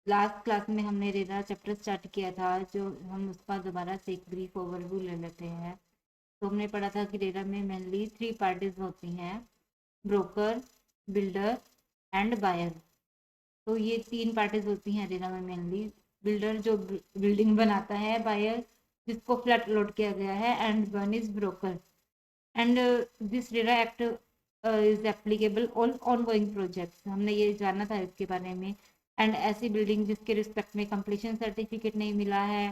Last class में हमने RERA chapter start किया था, जो हम उसका दोबारा से एक ब्रीफ ओवरव्यू ले लेते हैं। तो हमने पढ़ा था कि रेरा में मेनली 3 पार्टीज होती हैं, ब्रोकर, बिल्डर एंड बायर। तो ये 3 पार्टीज होती हैं रेरा में मेनली। बिल्डर जो बिल्डिंग बनाता है, बायर जिसको फ्लैट अलॉट किया गया है, and one is broker. And this RERA act is applicable on ongoing projects, हमने ये जाना था इसके बारे में। एंड ऐसी बिल्डिंग जिसके रिस्पेक्ट में कंप्लीशन सर्टिफिकेट नहीं मिला है,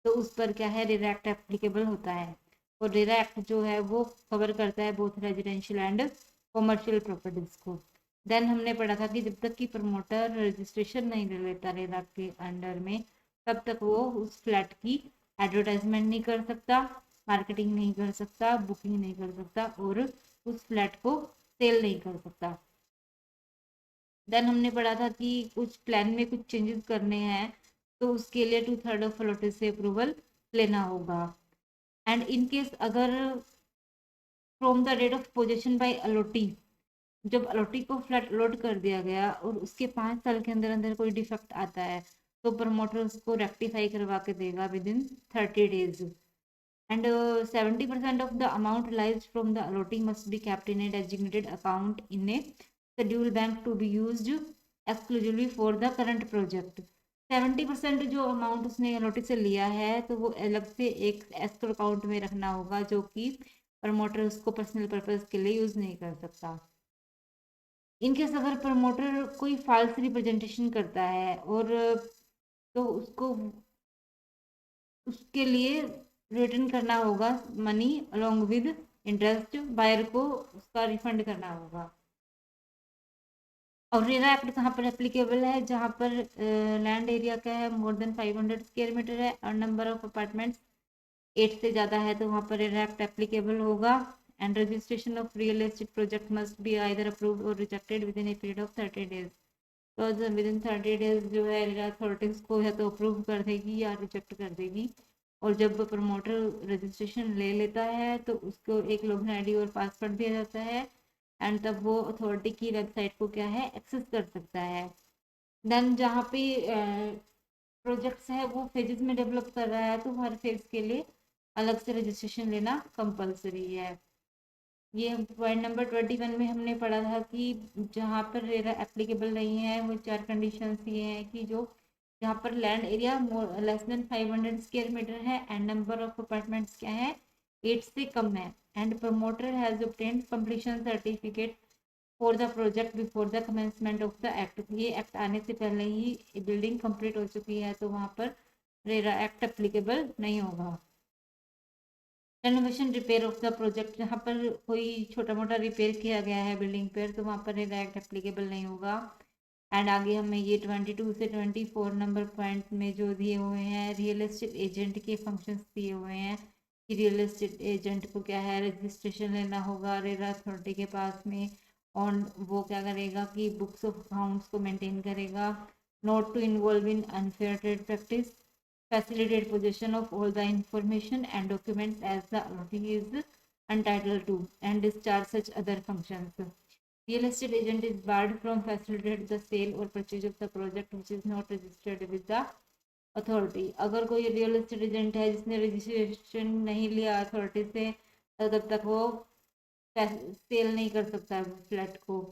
तो उस पर क्या है, रेरा एक्ट एप्लीकेबल होता है। और रेरा एक्ट जो है वो कवर करता है both residential and commercial properties को। देन हमने पढ़ा था कि जब तक कि प्रमोटर रजिस्ट्रेशन नहीं ले लेता रेरा के अंडर में, तब तक वो उस फ्लैट की एडवर्टाइजमेंट नहीं कर सकता, मार्केटिंग नहीं कर सकता, बुकिंग नहीं कर सकता और उस फ्लैट को सेल नहीं कर सकता। देन हमने पढ़ा था कि कुछ प्लान में कुछ चेंजेस करने हैं, तो उसके लिए 2/3 ऑफ अलॉटेड से अप्रूवल लेना होगा। एंड इन केस अगर from the date of possession by allottee, जब अलॉटी को फ्लैट अलॉट कर दिया गया और उसके 5 साल के अंदर अंदर कोई डिफेक्ट आता है, तो प्रमोटर उसको रेक्टिफाई करवा के देगा with in 30 days। And 70% of the amount realized from the allotting must be kept in a designated account in a schedule bank to be used exclusively for the current project। 70% जो amount उसने allotted से लिया है, तो वो अलग से एक एस्क्रो अकाउंट में रखना होगा, जो कि प्रमोटर उसको पर्सनल पर्पज के लिए यूज नहीं कर सकता। इनकेस अगर प्रमोटर कोई फॉल्स रिप्रेजेंटेशन करता है और तो उसको उसके लिए रिटर्न करना होगा money along with interest, buyer को उसका रिफंड करना होगा। और रेरा एक्ट कहाँ पर एप्लीकेबल है, जहाँ पर लैंड एरिया का है मोर देन 500 स्क्वायर मीटर है और नंबर ऑफ अपार्टमेंट्स 8 से ज़्यादा है, तो वहाँ पर रेरा एक्ट एप्लीकेबल होगा। And registration of real estate project must be either approved और rejected within a period of 30 days। तो विद इन 30 days जो है रेरा अथॉरिटीज को या तो अप्रूव कर देगी या रिजेक्ट कर देगी। और जब प्रमोटर रजिस्ट्रेशन ले लेता है, तो उसको एक लॉगिन आईडी और पासवर्ड दिया जाता है, एंड तब वो अथॉरिटी की वेबसाइट को क्या है, एक्सेस कर सकता है। देन जहाँ पे प्रोजेक्ट्स है वो फेजेस में डेवलप कर रहा है, तो हर फेज के लिए अलग से रजिस्ट्रेशन लेना कंपलसरी है। ये पॉइंट नंबर 21 में हमने पढ़ा था कि जहाँ पर रेरा एप्लीकेबल नहीं है, वो 4 कंडीशंस ये हैं कि जो जहाँ पर land area less than 500 square metre है एंड नंबर ऑफ अपार्टमेंट्स क्या है, 8 से कम है, and promoter has obtained completion certificate for the project before the commencement of the act. ये एक्ट आने से पहले ही बिल्डिंग कंप्लीट हो चुकी है, तो वहाँ पर रेरा एक्ट एप्लीकेबल नहीं होगा। Renovation repair of the project, जहाँ पर कोई छोटा मोटा रिपेयर किया गया है बिल्डिंग पर, तो वहाँ पर रेरा एक्ट एप्लीकेबल नहीं होगा। एंड आगे हमें ये 22 से 24 नंबर पॉइंट में जो दिए हुए हैं, रियल एस्टेट एजेंट के फंक्शंस दिए हुए हैं कि रियल एस्टेट एजेंट को क्या है, रजिस्ट्रेशन लेना होगा रेरा अथॉरिटी के पास में। और वो क्या करेगा कि बुक्स ऑफ अकाउंट्स को मेंटेन करेगा, not to involve in unfair trade practice, facilitate possession of all the information and documents as the allotee is entitled to, and discharge such other functions। Real estate agent is barred from facilitate the sale or purchase of the project which is not registered with the authority। अगर कोई real estate agent है जिसने registration नहीं लिया authority से, तो तब तक वो सेल नहीं कर सकता फ्लैट को।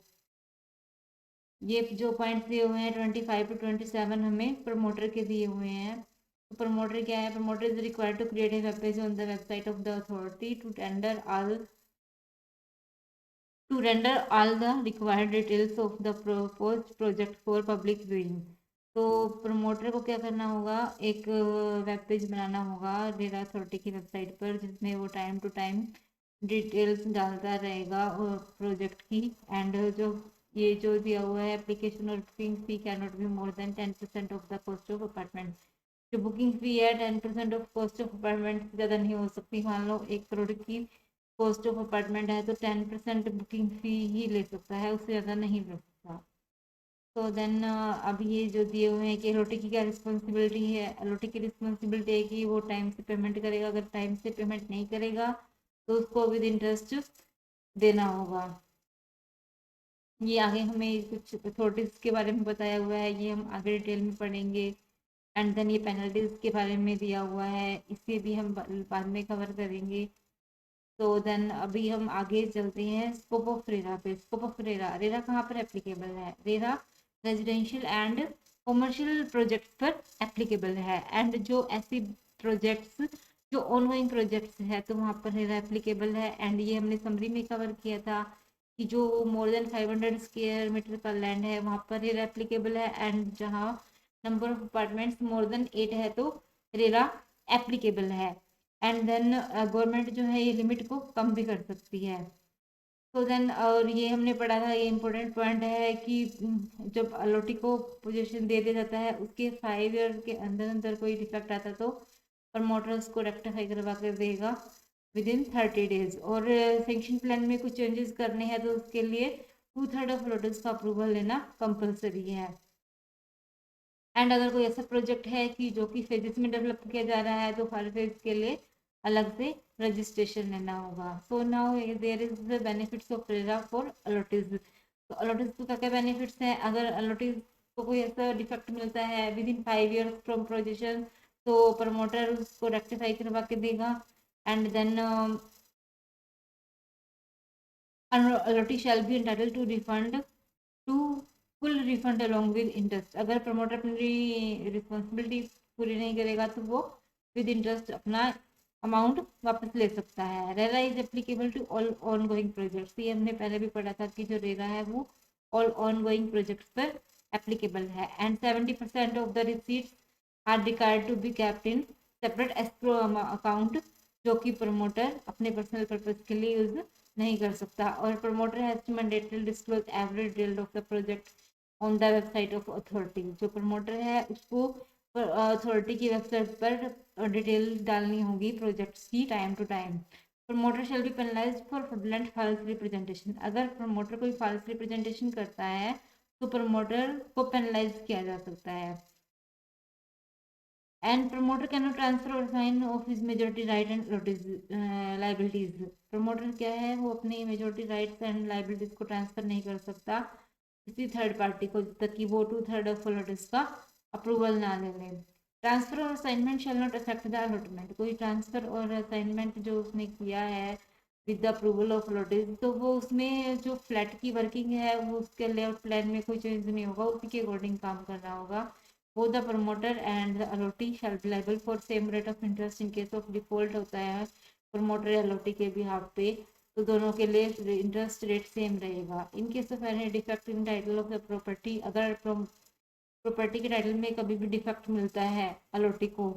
ये जो पॉइंट्स दिए हुए हैं 25 to 27 हमें प्रमोटर के दिए हुए हैं। तो प्रमोटर क्या है, promoter is required to create a web page on the website of the authority to render all the required details of the proposed project for public viewing. तो प्रमोटर को क्या करना होगा, एक वेब पेज बनाना होगा RERA authority की website पर, जिसमें वो टाइम टू टाइम डिटेल्स डालता रहेगा और प्रोजेक्ट की। एंड जो ये जो दिया हुआ है, एप्लीकेशन और booking fee can not be more than 10% of the cost of apartment. जो बुकिंग फी है 10% ऑफ कॉस्ट ऑफ अपार्टमेंट से ज़्यादा नहीं हो सकती। मान लो 1 करोड़ की कॉस्ट ऑफ अपार्टमेंट है, तो 10% बुकिंग फी ही ले सकता है, उससे ज़्यादा नहीं ले सकता। तो देन अब ये जो दिए हुए हैं कि एलओटी की क्या रिस्पॉन्सिबिलिटी है, एलओटी की रिस्पॉन्सिबिलिटी है कि वो टाइम से पेमेंट करेगा, अगर टाइम से पेमेंट नहीं करेगा तो उसको विद इंटरेस्ट देना होगा। ये आगे हमें कुछ अथॉरिटीज के बारे में बताया हुआ है, ये हम आगे डिटेल में पढ़ेंगे। एंड देन ये पेनल्टीज के बारे में दिया हुआ है, इसे भी हम बाद में कवर करेंगे। तो देन अभी हम आगे चलते हैं स्कोप ऑफ रेरा पे। स्कोप ऑफ रेरा, रेरा कहाँ पर एप्लीकेबल है? RERA residential and commercial projects पर एप्लीकेबल है। एंड जो ऐसी प्रोजेक्ट्स जो ऑनगोइंग प्रोजेक्ट्स है तो वहाँ पर रेरा एप्लीकेबल है। एंड ये हमने समरी में कवर किया था कि जो मोर देन 500 स्क्वायर मीटर का लैंड है वहाँ पर रेरा एप्लीकेबल है। एंड जहाँ number of apartments more than 8 है तो रेरा एप्लीकेबल है। एंड देन गवर्नमेंट जो है ये लिमिट को कम भी कर सकती है। तो देन और ये हमने पढ़ा था, ये इम्पोर्टेंट पॉइंट है कि जब अलॉटी को पोजीशन दे दिया जाता है उसके 5 ईयर के अंदर अंदर कोई डिफेक्ट आता तो प्रमोटर उसको रेक्टिफाई करवा कर देगा विद इन 30 डेज। और सेंक्शन प्लान में कुछ चेंजेस करने हैं तो उसके लिए 2/3 ऑफ अलॉटर्स का अप्रूवल लेना कंपलसरी है। एंड अगर कोई ऐसा प्रोजेक्ट है कि जो कि फेजेस में डेवलप किया जा रहा है तो हर फेज के लिए अलग से रजिस्ट्रेशन लेना होगा। So now there is the benefits of RERA for allottees. तो अलॉटीज को क्या क्या बेनिफिट्स हैं? अगर अलॉटीज को कोई ऐसा डिफेक्ट मिलता है within 5 years from projection तो प्रमोटर उसको रेक्टिफाई करवा के देगा। And then allotee shall be entitled to refund to full refund along with interest। अगर प्रमोटर अपनी रिस्पॉन्सिबिलिटी पूरी नहीं करेगा तो वो विद इंटरेस्ट अपना अमाउंट वापस ले सकता है। RERA is applicable to all ongoing projects. ये हमने पहले भी पढ़ा था कि जो रेरा है वो ऑल ऑन गोइंग प्रोजेक्ट्स पर एप्लीकेबल है। And 70% of the receipts are required to be kept in separate escrow account, जो कि प्रमोटर अपने पर्सनल पर्पज के लिए यूज नहीं कर सकता। और promoter has to mandatory disclose every detail of the project on the website of authority. जो प्रमोटर है उसको अथॉरिटी की वेबसाइट पर डिटेल डालनी होगी प्रोजेक्ट्स की time to time. Promoter shall be penalised for fraudulent false representation. अगर promoter कोई फॉल्स रिप्रेजेंटेशन करता है तो प्रमोटर को पेनलाइज किया जा सकता है। And promoter cannot transfer or sign off his majority right and liabilities। promoter क्या है, वो अपनी majority rights and liabilities को transfer नहीं कर सकता किसी थर्ड पार्टी को जब तक कि वो 2/3 ऑफ allotments का अप्रूवल ना ले ले। ट्रांसफर और assignment shall not affect the allotment. कोई ट्रांसफर और असाइनमेंट जो उसने किया है विद द अप्रूवल ऑफ अलॉटेज तो वो उसमें जो फ्लैट की वर्किंग है वो उसके लेआउट प्लान में कोई चेंज नहीं होगा, उसी के अकॉर्डिंग काम करना होगा। Both the promoter and the allotee shall be liable for same rate of interest in case of default होता है promoter या allotee के behalf पे तो दोनों के लिए इंटरेस्ट रेट सेम रहेगा। In case of any defect in title of the property, अगर प्रॉपर्टी के टाइटल में कभी भी डिफेक्ट मिलता है allotee को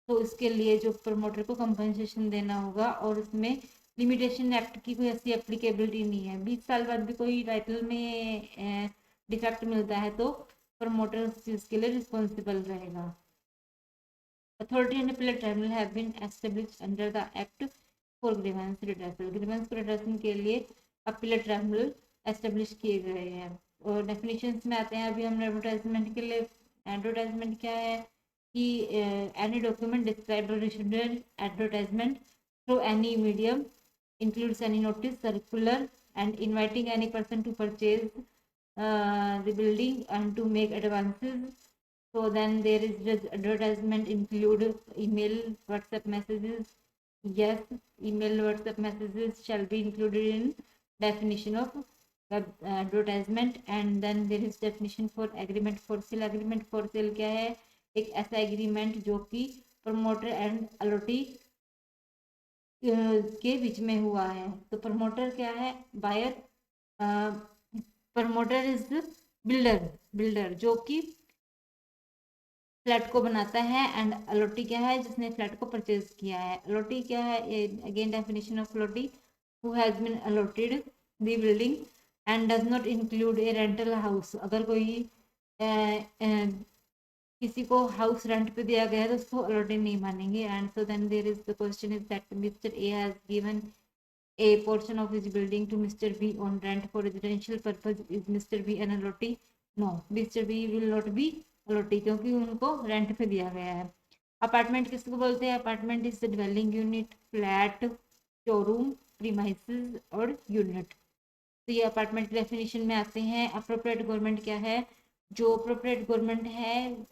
तो इसके लिए जो प्रमोटर को कंपनसेशन देना होगा। और उसमें लिमिटेशन एक्ट की कोई ऐसी एप्लीकेबिलिटी नहीं है। 20 साल बाद भी कोई टाइटल में डिफेक्ट मिलता है तो प्रमोटर उस चीज के लिए रिस्पॉन्सिबल रहेगा। Authority and appellate tribunal have been established under the act for grievance redressal. Grievance को रिड्रेसल के लिए अपीलेट ट्राइब्यूनल एस्टेब्लिश किए गए हैं। और डेफिनेशंस में आते हैं अभी हम एडवर्टाइजमेंट के लिए। एडवर्टाइजमेंट क्या है कि any document describe advertisement through any medium includes any notice, circular and inviting any person to purchase the building and to make advances. So then there is just advertisement include email, WhatsApp messages. Yes, email, WhatsApp messages shall be included in definition of web advertisement. And then there is definition for agreement for sale। agreement for sale क्या है? एक ऐसा agreement जो कि promoter and allotee के बीच में हुआ है। तो प्रमोटर क्या है? Buyer. Promoter is builder, builder जो कि फ्लैट को बनाता है। एंड allotee क्या है? जिसने फ्लैट को परचेज किया है। allotee क्या है? Again definition of allotee, who has been allotted the building and does not include a rental house. अगर कोई किसी को हाउस रेंट पे दिया गया है तो उसको allotee नहीं मानेंगे। And so then there is the question is that mister A has given a portion of his building to Mr. B on rent for residential purpose। is Mr. B an allotee? No, Mr. B will not be allotee क्योंकि उनको rent पे दिया गया है। Apartment किसको बोलते हैं? Apartment is the dwelling unit, flat, showroom, premises और यूनिट। तो ये अपार्टमेंट डेफिनेशन में आते हैं। अप्रोप्रिएट गवर्नमेंट क्या है? जो अप्रोप्रिएट गवर्नमेंट है,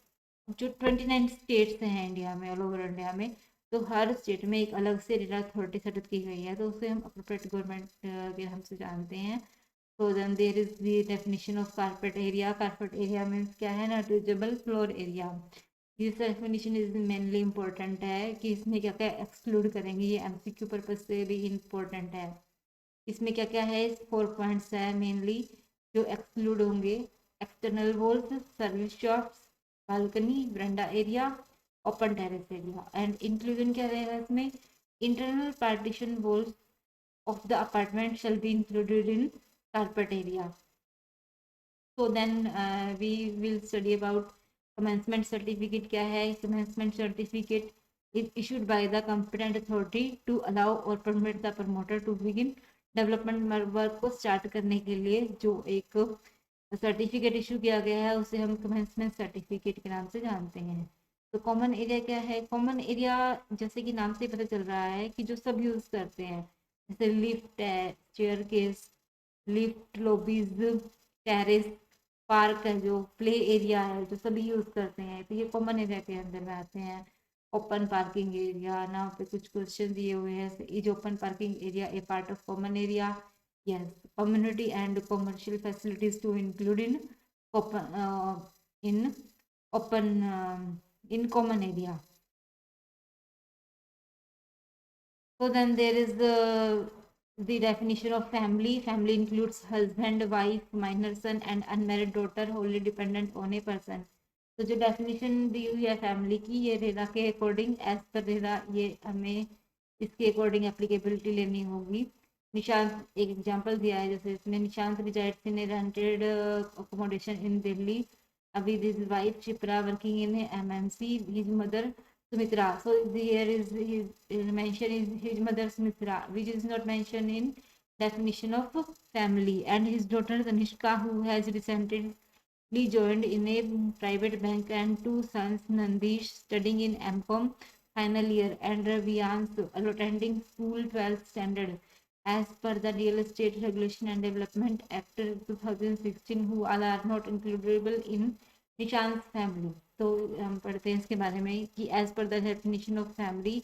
जो 29 स्टेट्स हैं इंडिया में, ऑल ओवर इंडिया में, तो हर स्टेट में एक अलग से रेरा अथॉरिटी सेटअप की गई है, तो उसे हम अप्रोप्रिएट गवर्नमेंट के नाम से जानते हैं। तो then there is the definition of carpet area. Carpet area means क्या है? Not usable floor area. This definition is mainly important है कि इसमें क्या क्या एक्सक्लूड करेंगे, ये एमसीक्यू पर्पज से भी इम्पोर्टेंट है। इसमें क्या क्या है? 4 पॉइंट्स है मेनली जो एक्सक्लूड होंगे। External walls, service shops, balcony, veranda area, open terrace area. And inclusion क्या रहेगा इसमें? Internal partition walls of the apartment shall be included in carpet area. So then we will study about commencement certificate. क्या है commencement certificate? Is issued by the competent authority to allow or permit the promoter to begin development work को start करने के लिए जो एक certificate issue किया गया है उसे हम कमेंसमेंट सर्टिफिकेट के नाम से जानते हैं। तो कॉमन एरिया क्या है? कॉमन एरिया जैसे कि नाम से पता चल रहा है कि जो सब यूज करते हैं, जैसे लिफ्ट है, chair case, lift, lobbies, terrace, park है, जो प्ले एरिया है, जो सभी यूज करते हैं, तो ये कॉमन एरिया के अंदर में आते हैं। ओपन पार्किंग एरिया, ना पे कुछ क्वेश्चन दिए हुए हैं। Is open parking area A part of common area? Yes, community and commercial facilities to include in open in open in common area. So then there is the definition of family. Family includes husband, wife, minor son and unmarried daughter wholly dependent on a person. तो जो definition दी हुई है family की, ये RERA के according, as per RERA, ये हमें इसके अकॉर्डिंग एप्लीकेबिलिटी लेनी होगी। निशांत एक एग्जांपल दिया है, जैसे इसमें Nishant resides in rented accommodation in Delhi, अभी this wife Shipra working in MNC, his mother Sumitra. So here is his mention is his mother Sumitra, which is not mentioned in definition of family. And his daughter Tanishka, who has recently joined in a private bank, and 2 sons, Nandish studying in MCom final year, and Ravians attending school 12th standard, as per the Real Estate Regulation and Development Act 2016, who all are not includable in Nishant family. तो हम पढ़ते हैं इसके बारे में कि as per the definition of family,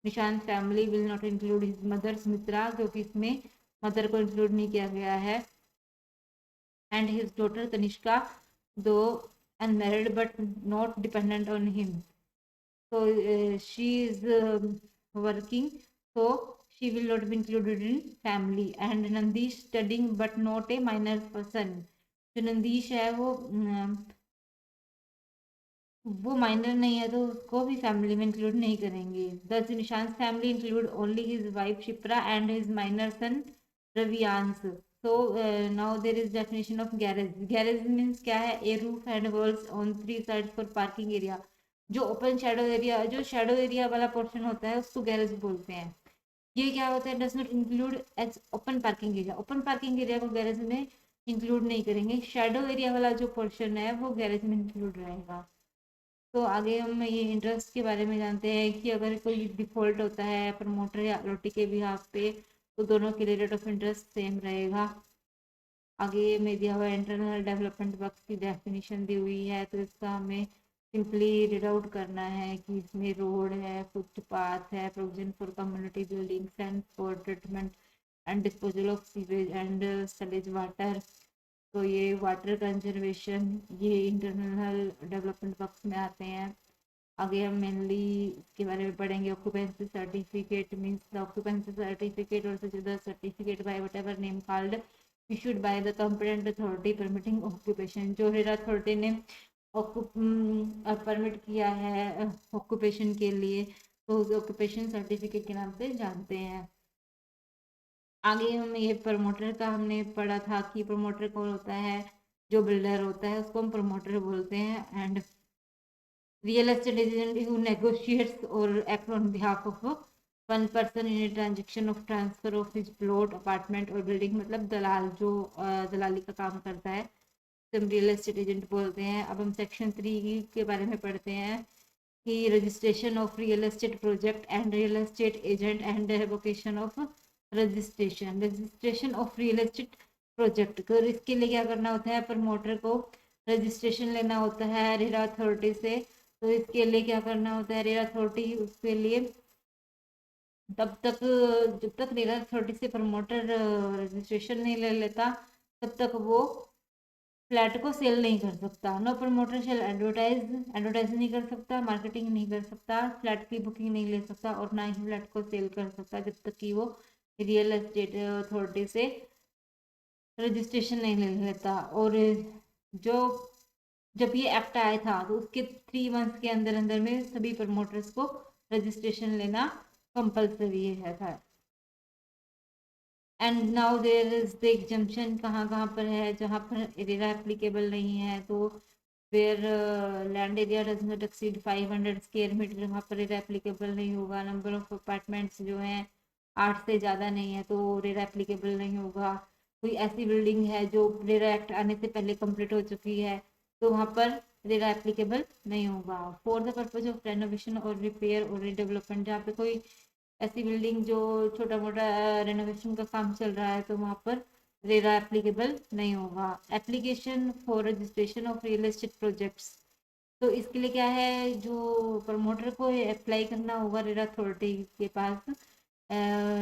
Nishant family will not include his mother Sumitra, क्योंकि इसमें मदर को इंक्लूड नहीं किया गया है, एंड हिज डॉटर तनिष्का, दो unmarried but not dependent on him, so she is working, so she will not be included in family. And Nandish studying but not a minor person, जो नंदीश है वो minor नहीं है, तो उसको भी फैमिली में इंक्लूड नहीं करेंगे। This Nishant family include only his wife Shipra and his minor son Raviansh. So now there is definition of garage. Garage means क्या है? A roof and walls on 3 sides for parking area. जो ओपन शेडो एरिया, जो shadow area वाला portion होता है उसको garage बोलते हैं। ये क्या होता है? Does not include as open parking area. Open parking area को गैरेज में इंक्लूड नहीं करेंगे, शेडो एरिया वाला जो पोर्शन है वो गैरेज में इंक्लूड रहेगा। तो आगे हम ये इंटरेस्ट के बारे में जानते हैं कि अगर कोई डिफॉल्ट होता है प्रमोटर या अलॉटी के बिहाफ पे, तो दोनों के लिए रेट ऑफ इंटरेस्ट सेम रहेगा। आगे में दिया हुआ इंटरनल डेवलपमेंट वर्क की डेफिनेशन दी हुई है, तो इसका हमें सिंपली रीड आउट करना है कि इसमें रोड है, फुटपाथ है, provision for community buildings and for treatment and disposal of sewage and sullage water. तो ये वाटर कंजर्वेशन, ये इंटरनल डेवलपमेंट वर्क्स में आते हैं। आगे हम मेनली इसके बारे में पढ़ेंगे। Occupancy certificate means the occupancy certificate or such the certificate by whatever name called issued by the competent authority permitting occupation। जो रेरा अथॉरिटी ने परमिट किया है ऑक्यूपेशन के लिए, तो उसे ऑक्यूपेशन सर्टिफिकेट के नाम से जानते हैं। आगे हम ये प्रमोटर का हमने पढ़ा था कि प्रमोटर कौन होता है? जो बिल्डर होता है उसको हम प्रमोटर बोलते हैं। And real estate agent who negotiates or act on behalf of one person in a transaction of transfer of his plot, apartment or building, मतलब दलाल जो दलाली का काम करता है, तो हम रियल एस्टेट एजेंट बोलते हैं। अब हम सेक्शन 3 के बारे में पढ़ते हैं कि registration of real estate project and real estate agent and revocation of registration. Registration of real estate project को। इसके लिए क्या करना होता है, प्रमोटर को रजिस्ट्रेशन लेना होता है रेरा अथॉरिटी से। तो इसके लिए क्या करना होता है, रेरा अथॉरिटी उसके लिए तब तक, जब तक रेरा अथॉरिटी से प्रमोटर रजिस्ट्रेशन नहीं ले लेता तब तक वो फ्लैट को सेल नहीं कर सकता। नो प्रमोटर शेल एडवर्टाइज नहीं कर सकता, मार्केटिंग नहीं कर सकता, फ्लैट की बुकिंग नहीं ले सकता और ना ही फ्लैट को सेल कर सकता जब तक कि वो रियल एस्टेट अथॉरिटी से रजिस्ट्रेशन नहीं ले लेता। और जो जब ये एक्ट आया था तो उसके 3 मंथ्स के अंदर अंदर में सभी प्रमोटर्स को रजिस्ट्रेशन लेना कंपल्सरी है था। And now there is the exemption, कहाँ कहाँ पर है जहाँ पर एरिया एप्लीकेबल नहीं है। तो where land area does not exceed 500 square metre, वहाँ पर एरिया एप्लीकेबल नहीं होगा। नंबर ऑफ अपार्टमेंट्स जो हैं 8 से ज़्यादा नहीं है तो रेरा एप्लीकेबल नहीं होगा। कोई ऐसी बिल्डिंग है जो रेरा एक्ट आने से पहले कंप्लीट हो चुकी है तो वहाँ पर रेरा एप्लीकेबल नहीं होगा। For the purpose of renovation और रिपेयर और रिडेवलपमेंट, जहाँ पे कोई ऐसी बिल्डिंग जो छोटा मोटा रेनोवेशन का काम चल रहा है तो वहाँ पर रेरा एप्लीकेबल नहीं होगा। Application for registration of real estate projects, तो इसके लिए क्या है, जो प्रमोटर को अप्लाई करना होगा रेरा अथॉरिटी के पास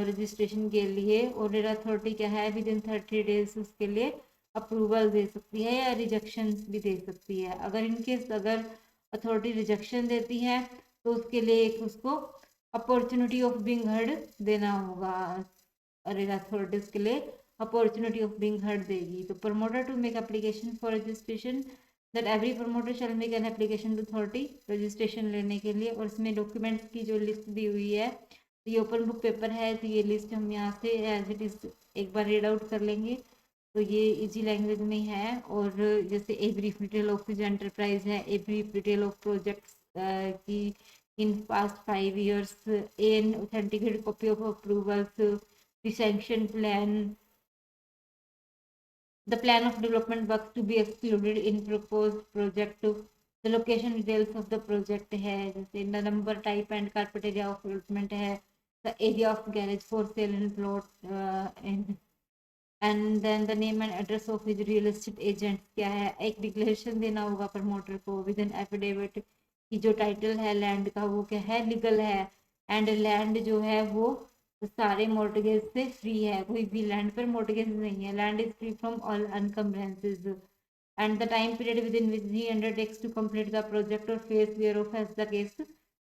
रजिस्ट्रेशन के लिए। और रेरा अथॉरिटी क्या है, विद इन 30 डेज उसके लिए अप्रूवल दे सकती है या रिजेक्शन भी दे सकती है। अगर इनकेस अगर अथॉरिटी रिजेक्शन देती है तो उसके लिए एक उसको अपॉर्चुनिटी ऑफ बीइंग हर्ड देना होगा। अरे अथॉरिटीज के लिए अपॉर्चुनिटी ऑफ बीइंग हर्ड देगी। तो promoter to make application for registration, that every promoter shall make an application to authority registration लेने के लिए। और इसमें डॉक्यूमेंट्स की जो लिस्ट दी हुई है, तो ये ओपन बुक पेपर है तो ये लिस्ट हम यहाँ से एज इट इज एक बार रीड आउट कर लेंगे। तो ये इजी लैंग्वेज में है। और जैसे a brief detail of his enterprise है, a brief detail of projects की in past 5 years, an authenticated copy of approvals, the sanction plan, the plan of development works to be excluded in proposed project, the location details of the project है, जैसे the number, type and carpet area of development है, the area of garage for sale and plot, and then the name and address of his real estate agent क्या है। एक declaration देना होगा promoter को with an affidavit कि जो title है लैंड का वो क्या है, लीगल है। एंड लैंड जो है वो सारे मॉर्टगेज से फ्री है, कोई भी लैंड पर मॉर्टगेज नहीं है। Land is free from all encumbrances. And the time period within which he undertakes to complete the project or phase where of as the case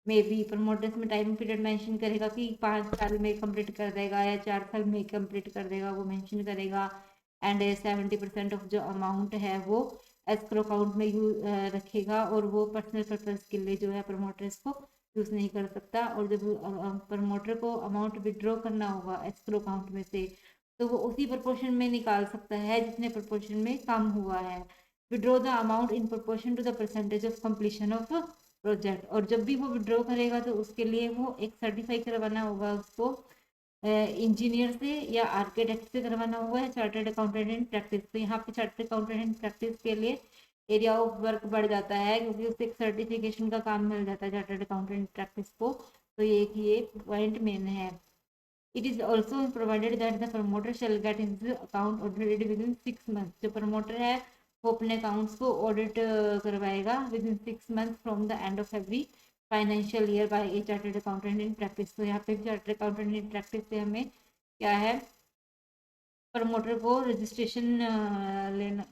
में भी। प्रमोटर्स में टाइम पीरियड मेंशन करेगा कि 5 साल में complete कर देगा या 4 साल में कंप्लीट कर देगा, वो मेंशन करेगा। एंड 70% ऑफ जो अमाउंट है वो एस्क्रो अकाउंट में रखेगा और वो पर्सनल पर्पज के लिए जो है प्रमोटर इसको यूज नहीं कर सकता। और जब प्रमोटर को अमाउंट विड्रॉ करना होगा एस्क्रो अकाउंट में से तो वो उसी प्रोपोर्शन में निकाल सकता है जितने प्रोपोर्शन में कम हुआ है। Withdraw the amount in proportion to the percentage of completion of project. और जब भी वो विड्रॉ करेगा तो उसके लिए वो एक सर्टिफाई करवाना होगा उसको इंजीनियर से या आर्किटेक्ट से करवाना होगा या चार्टर्ड अकाउंटेंट इन प्रैक्टिस। तो यहाँ पे चार्टर्ड अकाउंटेंट इन प्रैक्टिस के लिए एरिया ऑफ वर्क बढ़ जाता है क्योंकि उससे एक सर्टिफिकेशन का काम मिल जाता है चार्टर्ड अकाउंटेंट इन प्रैक्टिस को। तो ये पॉइंट मेन है। It is also provided that the promoter shall get his account audited within 6 month. जो प्रमोटर है वो अपने अकाउंट्स को ऑडिट करवाएगा within 6 month from the end of every financial year by a chartered accountant in practice. तो यहाँ पे chartered accountant in practice से हमें क्या है, प्रमोटर को रजिस्ट्रेशन लेना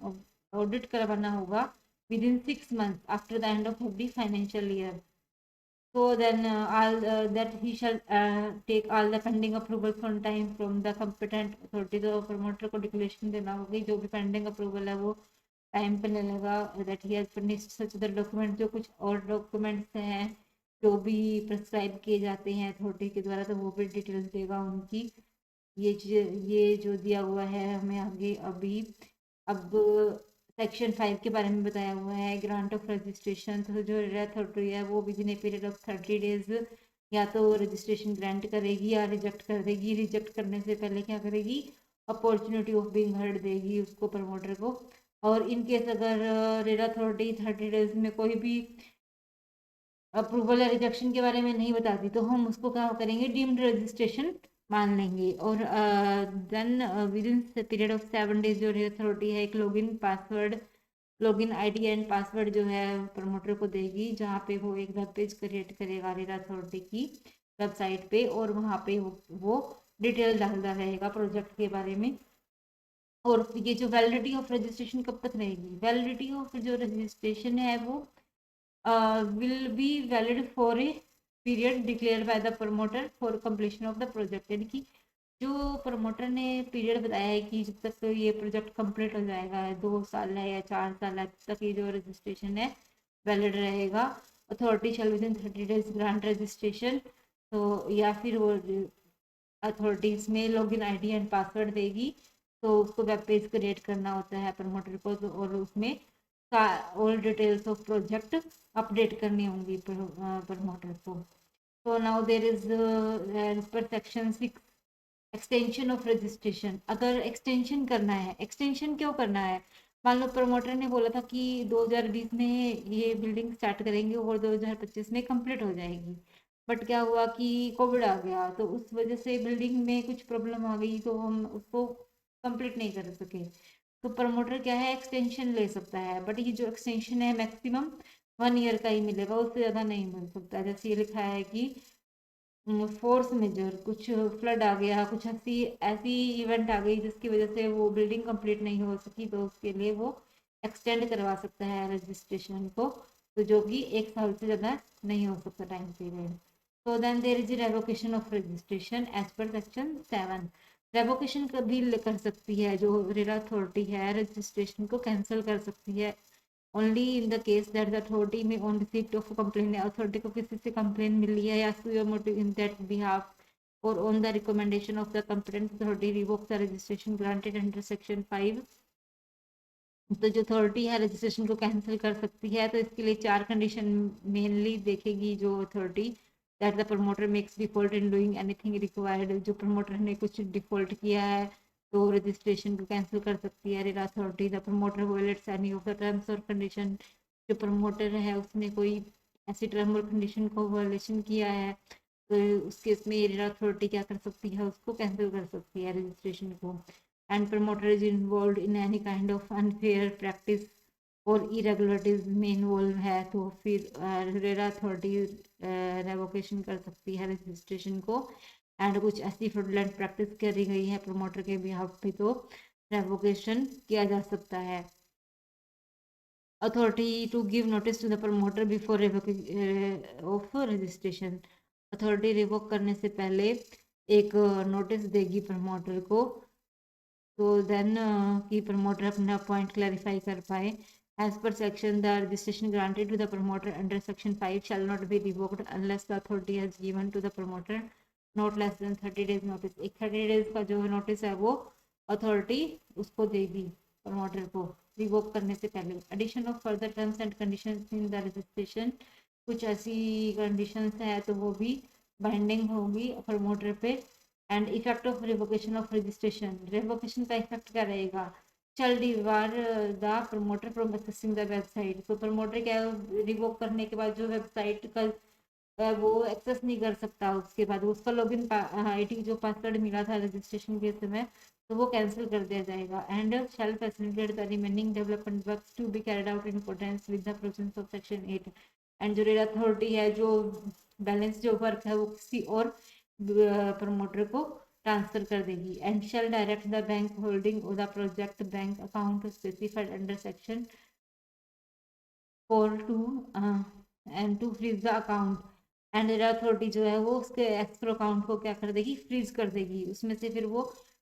ऑडिट करवाना होगा with in 6 month after the end of every financial year. So then all that he shall take all the pending approvals on time from the competent authority। तो promoter को declaration देना होगी जो भी pending approval है वो time पे ले लेगा। That he has furnished such other document, जो कुछ और डॉक्यूमेंट्स हैं जो भी प्रिस्क्राइब किए जाते हैं अथॉरिटी के द्वारा तो वो भी डिटेल्स देगा उनकी। ये जो दिया हुआ है हमें आगे अभी। अब सेक्शन 5 के बारे में बताया हुआ है, ग्रांट ऑफ रजिस्ट्रेशन। तो जो अथॉरिटी है वो with in a period of 30 days या तो रजिस्ट्रेशन ग्रांट करेगी या रिजेक्ट कर देगी। रिजेक्ट करने से पहले क्या करेगी, अपॉर्चुनिटी ऑफ बीइंग हर्ड देगी उसको, प्रमोटर को। और इन केस अगर रेरा अथॉरिटी 30 डेज में कोई भी अप्रूवल या रिजेक्शन के बारे में नहीं बताती तो हम उसको क्या करेंगे, डीम्ड रजिस्ट्रेशन मान लेंगे। और then within period of 7 days जो अथॉरिटी है एक लॉगिन आईडी एंड पासवर्ड जो है प्रमोटर को देगी, जहाँ पे वो एक वेब पेज क्रिएट करेगा रेरा अथॉरिटी की वेबसाइट पे, और वहाँ पे वो डिटेल डालता रहेगा प्रोजेक्ट के बारे में। और ये जो वैलिडिटी ऑफ रजिस्ट्रेशन कब तक रहेगी, वैलिडिटी ऑफ जो रजिस्ट्रेशन है वो will be valid for a period declared by the promoter for completion of the project। यानी कि जो प्रमोटर ने पीरियड बताया है कि जब तक ये प्रोजेक्ट कंप्लीट हो जाएगा, 2 साल है या 4 साल है, तब तक ये जो रजिस्ट्रेशन है वैलिड रहेगा। Authority shell with in 30 days grant registration. तो या फिर वो अथॉरिटी इसमें लॉगिन आईडी एंड पासवर्ड देगी, तो उसको वेब पेज क्रिएट करना होता है प्रमोटर को, तो और उसमें all details of project update करनी होंगी प्रमोटर को। तो नाउ देर इज पर सेक्शन 6 एक्सटेंशन ऑफ रजिस्ट्रेशन। अगर एक्सटेंशन करना है, एक्सटेंशन क्यों करना है, मान लो प्रमोटर ने बोला था कि 2020 में ये बिल्डिंग स्टार्ट करेंगे और 2025 में कंप्लीट हो जाएगी, बट क्या हुआ कि कोविड आ गया, तो उस वजह से बिल्डिंग में कुछ प्रॉब्लम आ गई, तो हम उसको कंप्लीट नहीं कर सके। तो प्रमोटर क्या है, एक्सटेंशन ले सकता है, बट ये जो एक्सटेंशन है मैक्सिमम 1 year का ही मिलेगा, उससे ज़्यादा नहीं मिल सकता। जैसे ये लिखा है कि फोर्स मेजर, कुछ फ्लड आ गया, कुछ ऐसी ऐसी इवेंट आ गई जिसकी वजह से वो बिल्डिंग कंप्लीट नहीं हो सकी, तो उसके लिए वो एक्सटेंड करवा सकता है रजिस्ट्रेशन को, तो जो कि 1 साल से ज़्यादा नहीं हो सकता टाइम पीरियड। तो then there is revocation of registration as per section 7। Revocation कभी कर सकती है जो रेरा अथॉरिटी है, रजिस्ट्रेशन को कैंसिल कर सकती है only in the case that the authority में on receipt of complaint, authority को किसी से कंप्लेन मिली है या to your motive in that behalf or on the recommendation of the competent authority revoke the registration granted under section 5। तो जो authority है रजिस्ट्रेशन को कैंसिल कर सकती है, तो इसके लिए 4 कंडीशन मेनली देखेगी जो authority, that the promoter makes default in doing anything required. जो प्रमोटर ने कुछ डिफॉल्ट किया है तो रजिस्ट्रेशन को कैंसिल कर सकती है RERA authority. The promoter violets any of the terms और कंडीशन, जो प्रमोटर है उसने कोई ऐसी टर्म और कंडीशन को वायलेशन किया है, तो उस केस में रेरा अथॉरिटी क्या कर सकती है, उसको कैंसिल कर सकती है रजिस्ट्रेशन को। And promoter is involve in any kind of unfair practice और इरेगुलरिटीज में इन्वॉल्व है, तो फिर रेरा अथॉरिटी रेवोकेशन कर सकती है रजिस्ट्रेशन को। एंड कुछ ऐसी फ्रॉडलेंट प्रैक्टिस करी गई है प्रमोटर के बिहाफ पे, तो रेवोकेशन किया जा सकता है। Authority to give notice to the promoter before of registration. Authority revoke करने से पहले एक नोटिस देगी प्रमोटर को, तो देन कि प्रमोटर अपना पॉइंट क्लैरिफाई कर पाए। As per section the registration granted to the promoter under section 5 shall not be revoked unless the authority has given to the promoter not less than 30 days notice. एक 30 days का जो notice है वो authority उसको देगी promoter को revoke करने से पहले। Addition of further terms and conditions in the registration, कुछ ऐसी कंडीशंस है तो वो भी बाइंडिंग होगी प्रमोटर पे। And effect of revocation of registration, revocation का इफेक्ट क्या रहेगा, चल debar the promoter from accessing the website. तो प्रमोटर क्या रिवोक करने के बाद जो वेबसाइट का वो एक्सेस नहीं कर सकता, उसके बाद उसका लॉगिन आईडी जो पासवर्ड मिला था रजिस्ट्रेशन के समय, तो वो कैंसिल कर दिया जाएगा। And shall facilitate the remaining development works to be carried out in accordance with the provisions of section 8। And जो रेरा अथॉरिटी है जो बैलेंस जो वर्क है वो किसी और प्रमोटर को ट्रांसफर कर देगी। And shall direct the bank holding or the project bank account specified under section 4 two and to freeze the account. And RERA authority जो है वो उसके एस्क्रो अकाउंट को क्या कर देगी, फ्रीज कर देगी, उसमें से फिर वो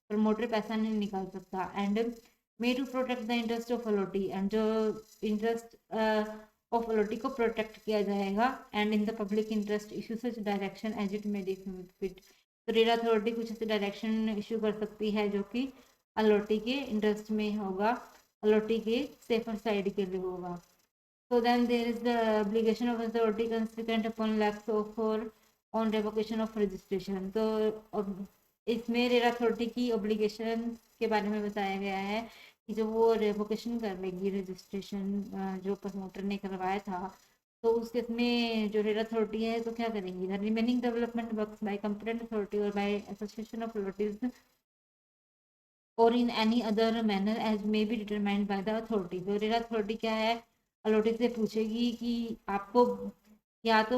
प्रमोटर पैसा नहीं निकाल सकता। And may to protect the interest of allottee, and जो इंटरेस्ट ऑफ अलॉटी को प्रोटेक्ट किया जाएगा। And in the public interest issue such direction as it may deem fit. तो रेरा अथॉरिटी कुछ ऐसे डायरेक्शन इशू कर सकती है जो कि अलॉटी के इंटरेस्ट में होगा, अलॉटी के सेफर साइड के लिए होगा। So then there is the obligation of authority consequent upon lapse of or on revocation of registration। तो इसमें रेरा अथॉरिटी की ऑब्लिगेशन के बारे में बताया गया है कि जब वो रेवोकेशन कर लेगी रजिस्ट्रेशन जो प्रमोटर ने करवाया था, तो उस केस में जो रेरा अथॉरिटी है तो क्या करेंगी, the remaining development works by competent authority और बाय एसोसिएशन ऑफ अथॉरिटीज और in any other manner as may be determined by the authority. तो रेरा अथॉरिटी क्या है, अथॉरिटी से पूछेगी कि आपको या तो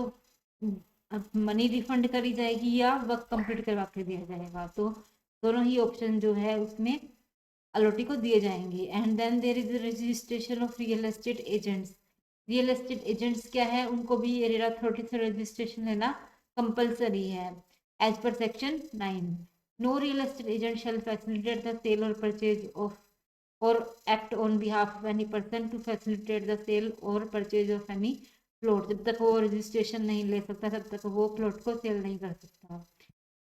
मनी रिफंड करी जाएगी या वर्क कंप्लीट करवा के दिया जाएगा। तो दोनों ही ऑप्शन जो है उसमें अलॉटी को दिए जाएंगे। And then there is registration of real estate agents. Real estate agents क्या है, उनको भी रेरा अथॉरिटी से रजिस्ट्रेशन लेना कंपलसरी है as per section 9। No real estate agent shall facilitate the sale or purchase of or act on behalf of any person to facilitate the sale or purchase of any plot। जब तक वो registration नहीं ले सकता तब तक वो plot को सेल नहीं कर सकता।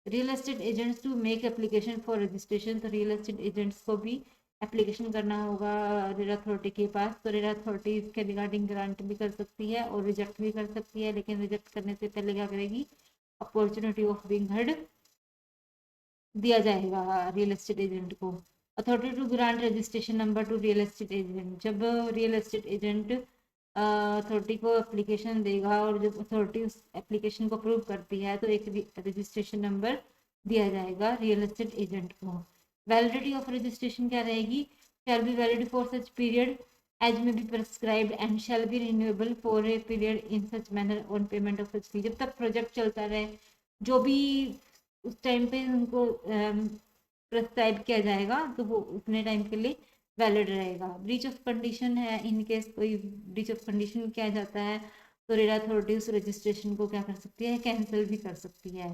Real estate agents to make application for registration. तो रियल एस्टेट एजेंट्स को भी एप्लीकेशन करना होगा रेरा अथॉरिटी के पास। तो रेरा अथॉरिटी इसके रिगार्डिंग ग्रांट भी कर सकती है और रिजेक्ट भी कर सकती है, लेकिन रिजेक्ट करने से पहले क्या करेगी, अपॉर्चुनिटी ऑफ बीइंग हर्ड दिया जाएगा रियल एस्टेट एजेंट को। Authority to grant registration number to real estate agent. जब रियल एस्टेट एजेंट अथॉरिटी को एप्लीकेशन देगा और जब अथॉरिटी उस एप्लीकेशन को अप्रूव करती है तो एक रजिस्ट्रेशन नंबर दिया जाएगा रियल एस्टेट एजेंट को। वैलिडिटी ऑफ रजिस्ट्रेशन क्या रहेगी, shall be valid for such period as में be prescribed and shall be renewable for a period in such manner on payment of such fee. जब तक project चलता रहे, जो भी उस टाइम पे उनको प्रेस्क्राइब किया जाएगा तो वो उतने टाइम के लिए वैलिड रहेगा। ब्रीच ऑफ कंडीशन है, इन केस कोई ब्रीच ऑफ कंडीशन किया जाता है तो रेरा अथॉरिटी उस रजिस्ट्रेशन को क्या कर सकती है, कैंसिल भी कर सकती है।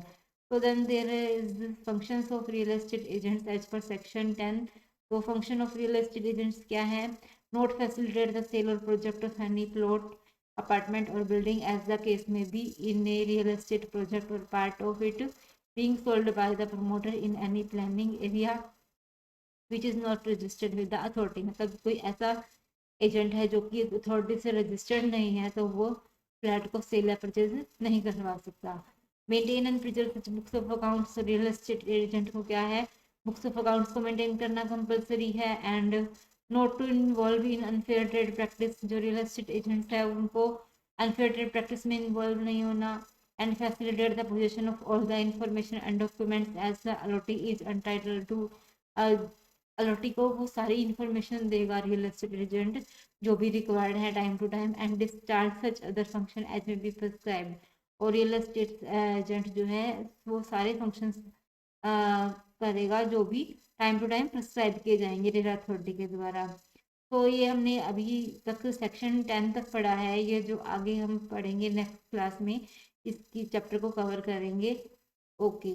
तो then there is functions of real estate agents as per section 10। तो function of real estate agents क्या है, not facilitate the sale or project of any plot apartment or building as the case में be in a real estate project or part of it being sold by the promoter in any planning area which is not registered with the authority। मतलब कोई ऐसा agent है जो कि authority से registered नहीं है तो वो फ्लैट को सेल या परचेज नहीं करवा सकता। Maintain and preserve such books of accounts. Real estate agent को क्या है, बुक्स ऑफ अकाउंट्स को मेंटेन करना कंपलसरी है and not to involve in unfair trade practice. जो रियल एस्टेट एजेंट है उनको अनफेयर ट्रेड प्रैक्टिस में इन्वॉल्व नहीं होना and facilitate the possession of all the information and documents as the allotee is entitled to। allotee को वो सारी information देगा रियल एस्टेट एजेंट जो भी रिक्वायर्ड है time to time and discharge such other function as में be prescribed. और real estate agent जो है वो सारे फंक्शंस करेगा जो भी टाइम टू टाइम प्रिस्क्राइब किए जाएंगे रेरा अथॉरिटी के द्वारा। तो ये हमने अभी तक सेक्शन 10 तक पढ़ा है, ये जो आगे हम पढ़ेंगे नेक्स्ट क्लास में इसकी चैप्टर को कवर करेंगे। ओके।